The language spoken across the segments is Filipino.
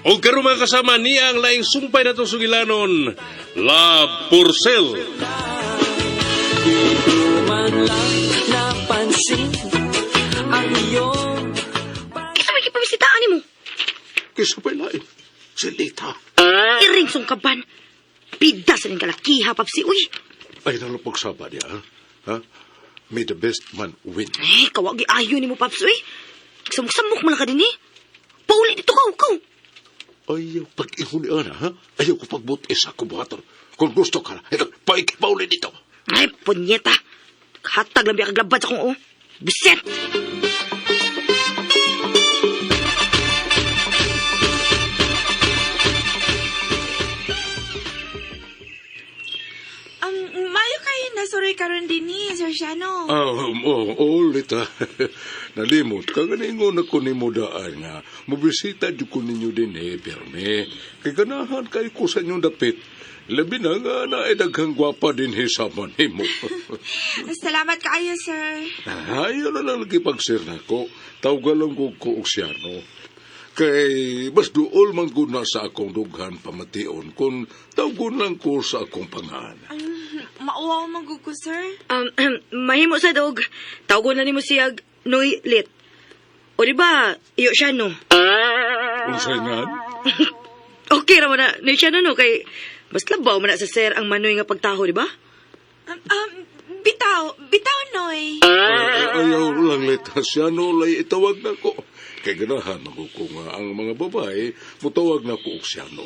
O karon mga kasama niya ang laing sumpay na itong sugilanon, Love for Sale. Man lang napansin ang iyong... Kisa may kipabisitaan ni mo. Kisa pa lain, si Lita. Iring song kaban. Pida sa ning kalakiha, Papsi. Uy, Ay, nalo pagsaba niya, ha? May the best man win. kawagi ayo ni mo, Paps. Uy, samok-samok mo lang ka din eh. Pauli dito ka. Ayaw pag-ihuli, Ana, ha? Ayaw ko pagbuti sa kubuhator. Kung gusto ka na, ito, paikipauli dito. Ay, punyeta. Hatag lang biya kaglabad sa kong Buset! Mayo kayo nasuroy karon din ni Sir Shano. Lita. Nalimot ka ganingon ako ni mo daan nga. Mabisita dyan ko ninyo din Berme. Kay ganahan kayo ko sa inyong dapit. Labi na nga na daghang gwapa din hisaman mo. Salamat kaayo, sir. Ayaw na lang lagi pagsir na ko. Tawgalang ko ko Oksiano. Kay mas duol man ko na sa akong dughan pamation kung tawgon lang ko sa akong pangalan. Mauwaw manggug ko, sir. Mahimo sa dog. Tawgon na ni mo siyag Noy Lit. O diba, iyo siya no? Unsay nga? Okay raman na, Noy siya no, kay mas labaw man na sa sir ang manoy nga pagtaho, diba? Bitaw, Noy. Ayaw lang Lita. Siya no lay itawag na ko. Kay ganahan ako ko nga ang mga babae mutawag na ko Oksiano.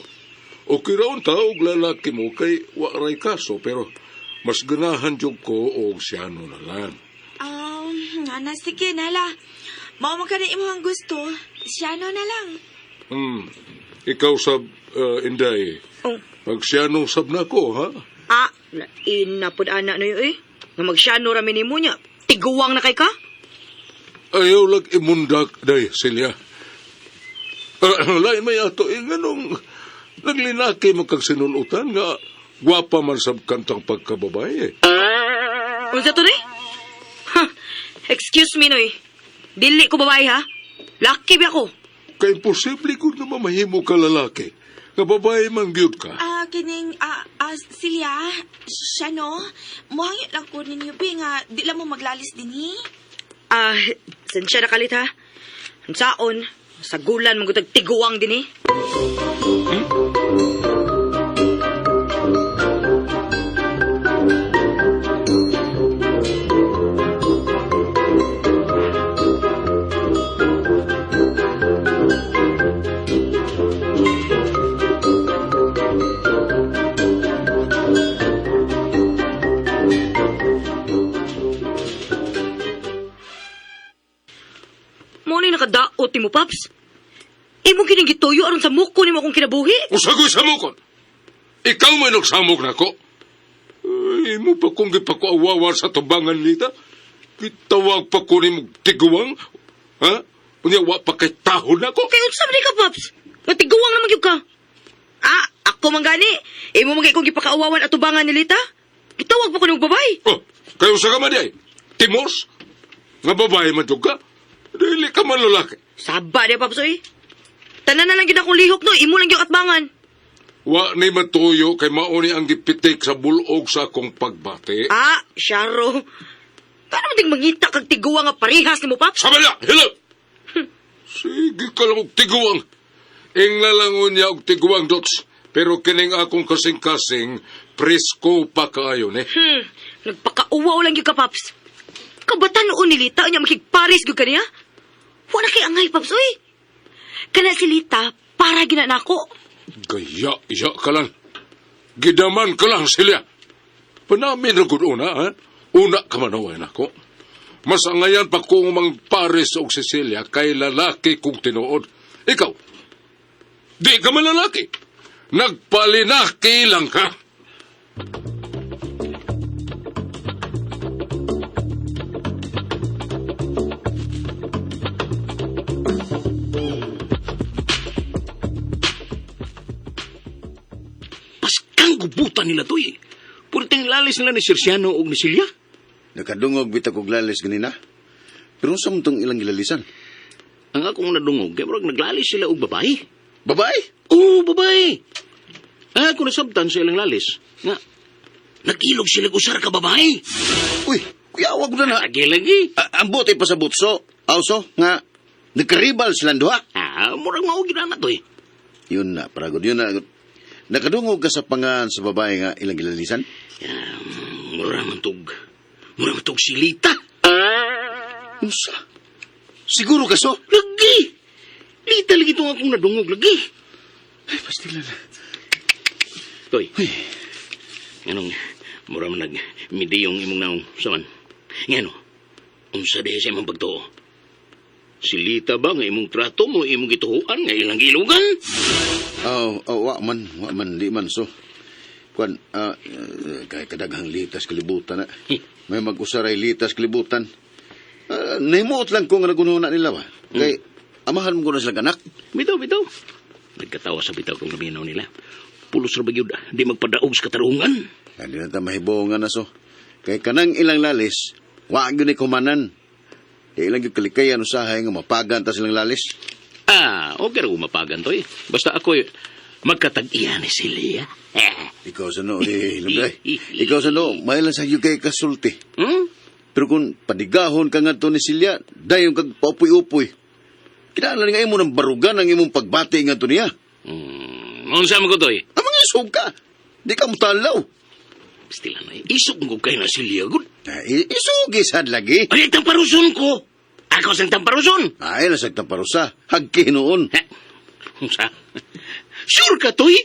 Okay raon taog lalaki mo kay waray kaso pero mas ganahan jud ko Oksiano na lang. Sige, nala. Mao man ka na imong gusto. Shano na lang. Ikaw sab, Inday. Oh. Pag siya nung sab na ko, ha? Inapod anak na yun eh. Nga magsyano rami ni mo niya. Tiguwang na kay ka? Ayaw lag imundak, day, Silya. Lain may ato, ganong naglinaki mo kag sinulutan nga gwapa man sab kantang pagkababae. Unsa to ni? Excuse me, Noy. Dili ko babae, ha? Lucky ba ako? Kaya imposible kung na mamahimo ka lalaki. Nga babae man gyud ka. Silya, Shano, muhangit lang ko ninyo, Bi, nga di lang mo maglalis din, Sensya na kalit, ha? Ang saon, sa gulan mong tiguwang din, eh. Nakadaot mo, Paps. Imo kining gituyo aron sa muko nimo akong kinabuhi. Usagoy sa mukon. Ikaw may nagsamok na ko. Imo pa kong gipakuawawan sa tubangan nita. Kitawag pa ko ni mong tiguwang. Ha? Unya wa pa kay tahon ako. Kaya unsa man ka, Paps? Matiguwang naman gyud ka. Ako man gani. Imo man kay kong gipakaawawan at tubangan ni Lita. Gitawag pa ko ng babay. Kayo sa ka man di ay? Timos? Nga babae man jud ka? Dili ka man lalaki. Saba di, Paps, oy. Tanan na lang gid akong lihok, no. Imo lang yung atbangan. Wa ni matuyo kay mauni ang gipitik sa bulog sa akong pagbati. Sharo. Paano mo ding mangita kag tiguwang nga parihas ni mo, Paps? Sabala! Hilap! Sige ka lang og tiguwang. Inglalangon niya og tiguwang, Dots. Pero kining akong kasing-kasing, presko pa kaayon, eh. Nagpakauwaw lang yung ka, Paps. Kabatan noon ni Lita, niya makikparis yung kaniya. Wala kay angay, Paps, oy. Kana si Lita, para ginanako. Gaya ka lang. Gidaman ka lang, Silya. Panamin na gud una, ha? Una ka manaway na ko. Mas angayan pa kong mang pares og Cecilia kay lalaki kong tinuod. Ikaw, di ka man lalaki. Nagpalinaki lang ka. Paskang gubutan nila to eh. Purting lalis nila ni Sirsiano o ni Silya. Nakadungog bitag og lalis ganina. Pero sa mong ilang gilalisan? Ang akong nadungog, kaya marag naglalis sila og babae. Babae? Oo, babae. Ako nasabtan sa ilang lalis. Nga, nagilog sila usar ka babae. Uy, kuya, wag mo na. Lagi-lagi. Ang buti pa sa butso. Also, nga, nagkaribal silang duha. Murang maugin na to eh. Yun na, paragod. Yun na. Nakadungog ka sa pangan sa babae nga ilang gilalisan? Murang mantog si Lita. Unsa? Siguro ka so? Lagi. Lita lagi itong akong nadungog lagi. Ay, pastilan na. Toy. Anong, murang nag-midiyong imong naong saman. Ngano, unsa dehe sa imong pagtuo? Si Lita ba nga imong trato mo, imong gituhuan nga ilang gilugan? Wa man, di man so. Kwan, kay kadaghang litas kalibutan na. May mag-usaray litas kalibutan. Nahimuot lang kung nagununa nila ba. Kay, amahan mo ko na silang anak. Bitaw. Nagkatawa sa bitaw kong laminaw nila. Pulos ra bagyod, di magpadaog sa katarungan. Hindi na tayo mahibongan na so. Kay kanang ilang lalis, wag yun ay kumanan. Kaya ilang yung kalikayan usahay nga mapagan ta silang lalis. Okay rin mapagan to eh. Basta ako magkatag-iyan ni Celia. Ikaw sa no, Lunday. Ikaw sa no, may lang sa iyo kay kasulti. Pero kung padigahon ka nga to ni Silya, dayon kag paupoy-upoy. Kinahanglan nga imo ng barugan ang imong pagbati nga to niya. Unsa man ko to eh? Ang mga isog ka. Di ka mutalaw. Stilan na isog ko kay na Celia gud. Isog isad lagi. Ay, tamparuson ko. Ako sang tamparuson. Ay, lasag tamparusa. Hagki noon. Unsa? Sure ka to eh?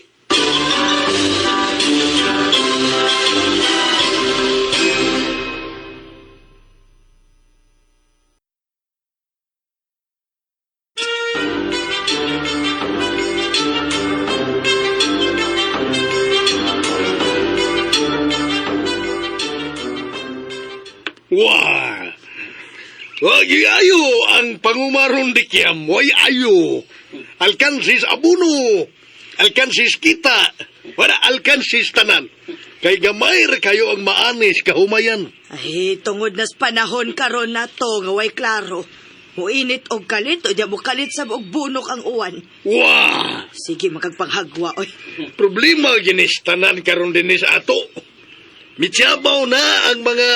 Wah! Wagi ayo ang pangumaron di kiyam. Way ayo. Alkansis abuno. Alkansis kita. Wala alkansis tanan. Kay gamay ra kayo ang maanis kahumayan. Ay, tungod nas panahon karon na to, nga way klaro. Muinit og kalit, o diya mo kalit sa og bunok ang uwan. Wah! Sige, magagpanghagwa, oy. Problema ginis tanan karon dinis ato. Mityabaw na ang mga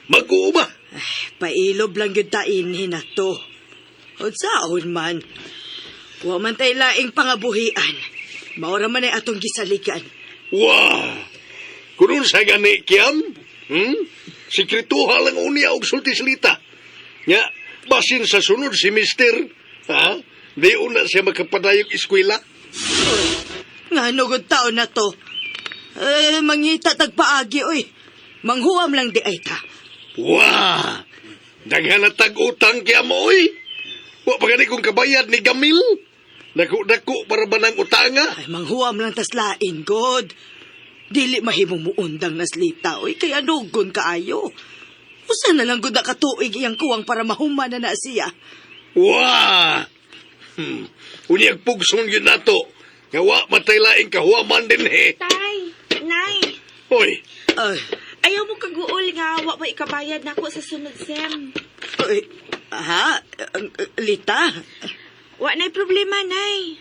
mag-uuma. Pailob lang yun tainhin na to. O saon man. Wa man tay laing pangabuhian. Maura man ay atong gisaligan. Wah! Kunun sa gani kiyam? Sekretuha lang unya og sulti salita. Nya, basin sa sunod si Mister, ha? Di una siya makapadayog eskwela. Nga nugod taon na to. Mangita tagpaagi, oy. Manghuam lang di ay ta. Wah! Daghan na tag-utang kaya mo, oy. Wa pa gani kong kabayad ni Gamil. Dako para ba ng utanga? Ay, manghuam lang tas lain, God. Dili mahimong muundang naslita, oy. Kaya nugon kaayo. Usa na lang gud nakatuig iyang kuwang para mahuman na siya. Wah! Unyag pugson yun nato. Nga wa matay laing kahuaman din, he. Tay, Nay, Hoy, ayaw mo kaguol nga wa pa ikabayad nako sa sunod sem. Lita? Wa na'y problema, Nay.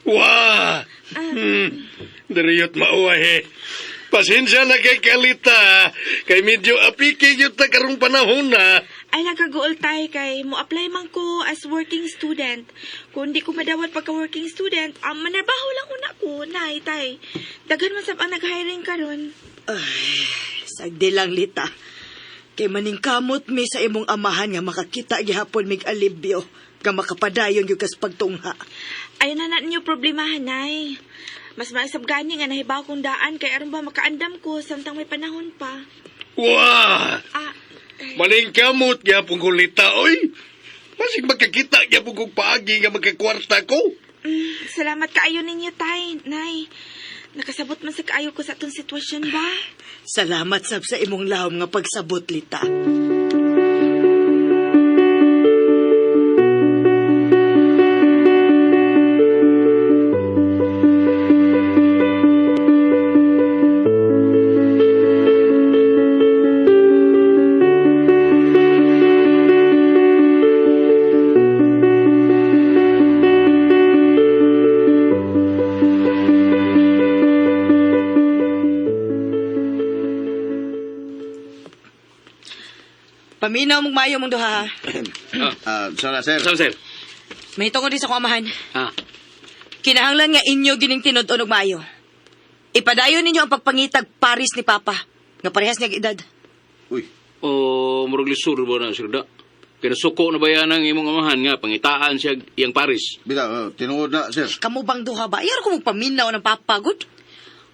wah! Dariyot mauwa, he. Pasensya na kay Kalita. Kay medyo apiki yun ta karong panahon na. Ay nagaguol tay kay mo apply man ko as working student. Kung di ko madawat pagka-working student, manarbaho lang una ko, Nay, tay. Daghan man sab ang nag-hiring karon. Sagdi lang, Lita. Kay maning kamot mi sa imong amahan nga makakita gihapon mig alibyo nga makapadayon yung kas pagtungha. Ayun na ninyo problemahan, Nay. Mas maisab gani nga nahibaw kong daan kay aron ba makaandam ko samtang may panahon pa. Wah! Maling kamot niya pong kulita, oy. Masig magkakita niya pong kong paagi nga magkakwarta ko. Salamat kaayo ninyo, tay, Nay. Nakasabot man sa kaayo ko sa atong sitwasyon ba? Salamat sab sa imong lahom nga pagsabot, Lita. Paminaw mong mayo mong duha, ha? Sana, sir. Saan, sir? May tungod din sa kong amahan. Ah, Kinahanglan nga inyo gining tinud-on og maayo. Ipadayon ninyo ang pagpangitag Paris ni Papa, nga parehas niya edad. Uy, o murag lisur ba na, sir da? Kinasuko na ba yan ang imong amahan nga, pangitaan siya iyang Paris? bitaw, tinuod na, sir. Kamu bang duha ba? Ayar ko magpaminaw ng Papa, good?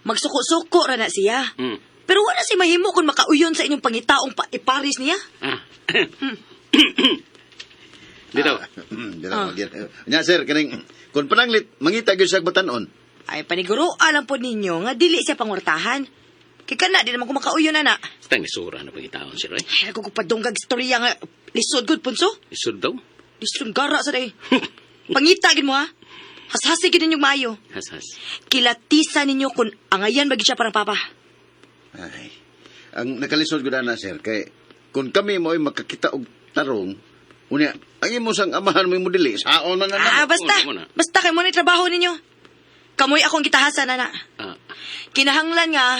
Magsuko-suko ra na siya. Hmm. Pero wala si mahimo kung makauyon sa inyong pangitaong Paris niya. Ah. Dito. Bitaw, nya, sir, kaning, kung pananglit, mangita gyud siya batanon. Ay, paniguro alam po ninyo nga dili siya pangwartahan. Kaya na, di naman ko makauyon na na. Stang lisura na pangitaan, sir, eh? Ay, nagkukupadunggag istorya nga lisod good, punso. Lisod daw? Lisod gara sa day. Pangitagin mo, ha? Hashasigin ninyong maayo. Has. Kilatisan ninyo kung angayan bagi siya parang Papa. Ay, ang nakalisod ko na, sir, kay, kung kami mo ay makakita og tarong, unya, ang imo sang amahan mo yung dili, saon man na. Basta. Muna. Basta kayo muna yung trabaho ninyo. Kamoy akong gitahasan, na. Ah, Kinahanglan nga,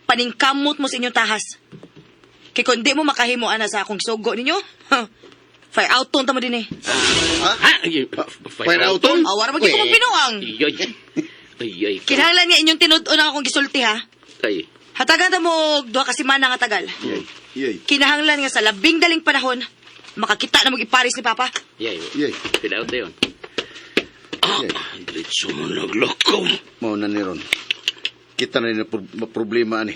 paningkamot mo sa inyong tahas. Kaya kung di mo makahimo, ana, sa akong sugo ninyo, fire out tone tamo din eh. ha? Fire out on? Awara magiging ko magbinuang. Ay. Kinahanglan nga inyong tinud-o na akong gisulti, ha? Ay. Hatagan ta mo duha ka semana nga tagal. Yay. Kinahanglan nga sa labing daling panahon, makakita na mag-iparis ni Papa. Yay. Yay. Pidaot na yun. Diretso mo naglakaw. Mao na ni ron. Kita na rin problema ani.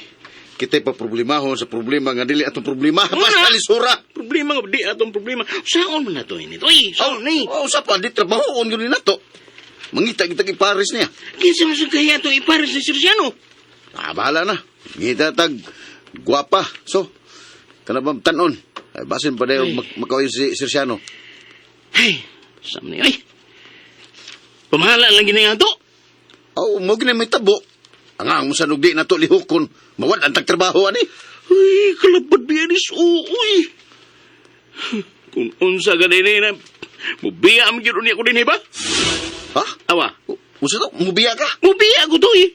Kita pa problemahon sa problema nga dili atong problema pa sa lisura. Problema nga di atong problema. Saan man na to ini? Uy, saan ni? Oh, sa pa di trabahoon gyud nato. Mangita kita kay Paris niya. Kinsa man sa kaya itong ipares ni Sirsiano? Bahala na. Ngita tag guwapa. So, kanabang tanon. Ay, basin pa dayo makawin si Sirsiano. Ay, saan ni? Ay, pamahala lang ginaya to. Oh, mo gina may tabo. Ang mo sa nugdi na to lihukon. Mawad ang tagtrabaho ani. Uy, kalabad niya ni Uy. Kung unsa ganun na, mubiya ang giro niya ko din, ba? Ha? Awa, Usa to? Mubiya ka? mubiya ko to eh.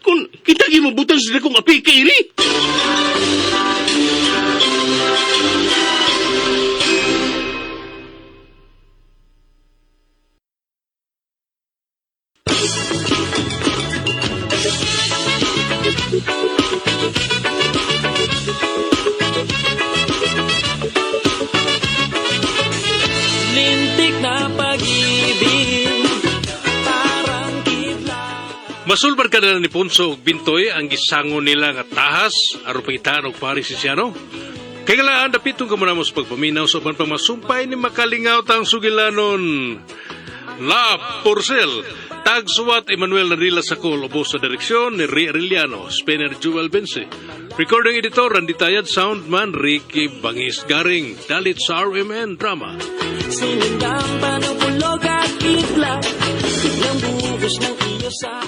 Kung kita gimabutan sila kong api kairi. Lintik na pag-ibig, parang kidlat. Masulbar ka na ni Ponso og Bintoy ang gisangon nila nga tahas aron pangitaan og Paris si Siano. Kay galaan dapitong ka muna mo sa pagpaminaw sa uban pang masumpay ni makalingaw tang sugilanon. La Porcel, Tagsuwat Emmanuel Narila Sacol, ubos sa direksyon ni Ri Arellano, Spinner Jewel Bense. Recording editor, Randy Tayad, soundman Ricky Bangis Garing, dalit sa RMN Drama. Sinindang pa ng bulog at itlak, ng buhos ng iyo sa